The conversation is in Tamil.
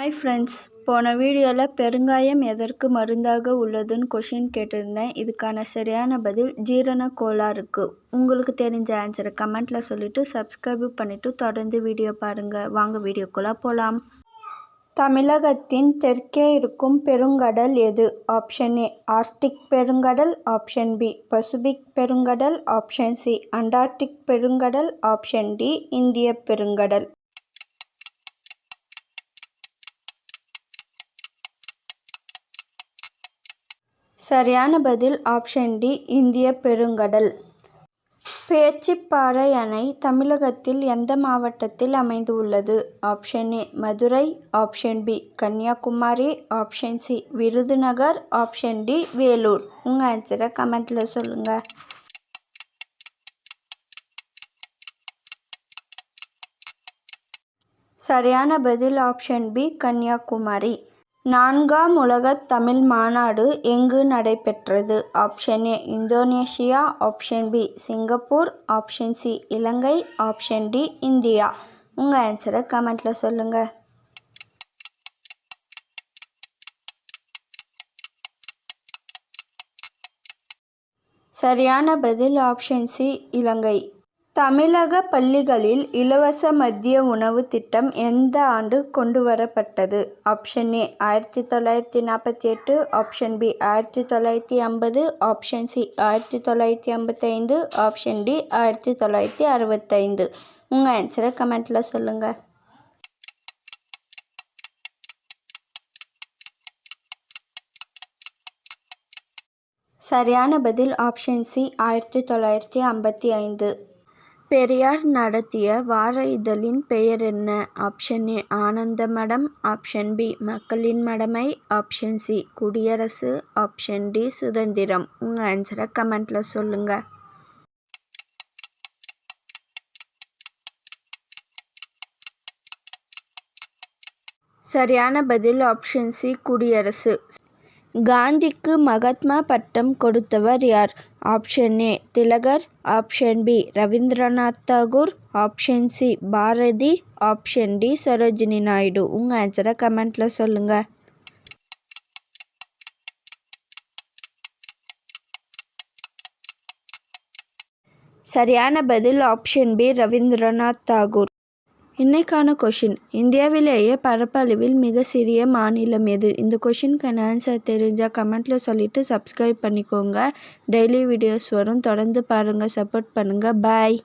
ஹாய் ஃப்ரெண்ட்ஸ், போன வீடியோவில் பெருங்காயம் எதற்கு மருந்தாக உள்ளதுன்னு கொஷின் கேட்டிருந்தேன். இதுக்கான சரியான பதில் ஜீரண கோளாறுக்கு. உங்களுக்கு தெரிஞ்ச ஆன்சரை கமெண்ட்டில் சொல்லிவிட்டு சப்ஸ்கிரைப் பண்ணிவிட்டு தொடர்ந்து வீடியோ பாருங்கள். வாங்க வீடியோக்குள்ளே போகலாம். தமிழகத்தின் தெற்கே இருக்கும் பெருங்கடல் எது? ஆப்ஷன் ஏ ஆர்க்டிக் பெருங்கடல், ஆப்ஷன் பி பசிபிக் பெருங்கடல், ஆப்ஷன் சி அண்டார்டிக் பெருங்கடல், ஆப்ஷன் டி இந்திய பெருங்கடல். சரியான பதில் ஆப்ஷன் டி இந்திய பெருங்கடல். பேச்சிப்பாறை அணை தமிழகத்தில் எந்த மாவட்டத்தில் அமைந்துள்ளது? Option A Madurai, option B Kanyakumari, option C Virudhunagar, option D Vellore. உங்கள் ஆன்சரை கமெண்ட்டில் சொல்லுங்கள். சரியான பதில் ஆப்ஷன் பி கன்னியாகுமரி. 4ஆம் உலகத் தமிழ் மாநாடு எங்கு நடைபெற்றது? Option A Indonesia, option B Singapore, option C Ilangai, option D India. உங்கள் ஆன்சரை கமெண்ட்டில் சொல்லுங்கள். சரியான பதில் ஆப்ஷன் சி இலங்கை. தமிழக பள்ளிகளில் இலவச மதிய உணவு திட்டம் எந்த ஆண்டு கொண்டு வரப்பட்டது? Option A 1948, option B 1950, option C 1955, option D 1965. உங்கள் ஆன்சரை கமெண்ட்டில் சொல்லுங்கள். சரியான பதில் ஆப்ஷன் சி 1955. பெரியார் நடத்திய வார இதழின் பெயர் என்ன? ஆப்ஷன் ஏ ஆனந்த மடம், ஆப்ஷன் பி மக்களின் மடமை, ஆப்ஷன் சி குடியரசு, ஆப்ஷன் டி சுதந்திரம். உங்கள் ஆன்சரை கமெண்ட்டில் சொல்லுங்கள். சரியான பதில் ஆப்ஷன் சி குடியரசு. காந்திக்கு மகாத்மா பட்டம் கொடுத்தவர் யார்? Option A Tilak, option B Rabindranath Tagore, option C Bharathi, option D Sarojini Naidu. உங்கள் ஆன்சரை கமெண்ட்டில் சொல்லுங்கள். சரியான பதில் ஆப்ஷன் பி ரவீந்திரநாத் தாகூர். இன்னைக்கான கொஷின்: இந்தியாவிலேயே பரப்பளவில் மிக சிறிய மாநிலம் எது? இந்த கொஷினுக்கான ஆன்சர் தெரிஞ்சால் கமெண்ட்டில் சொல்லிவிட்டு சப்ஸ்கிரைப் பண்ணிக்கோங்க. டெய்லி வீடியோஸ் வரும், தொடர்ந்து பாருங்கள், சப்போர்ட் பண்ணுங்கள். பாய்.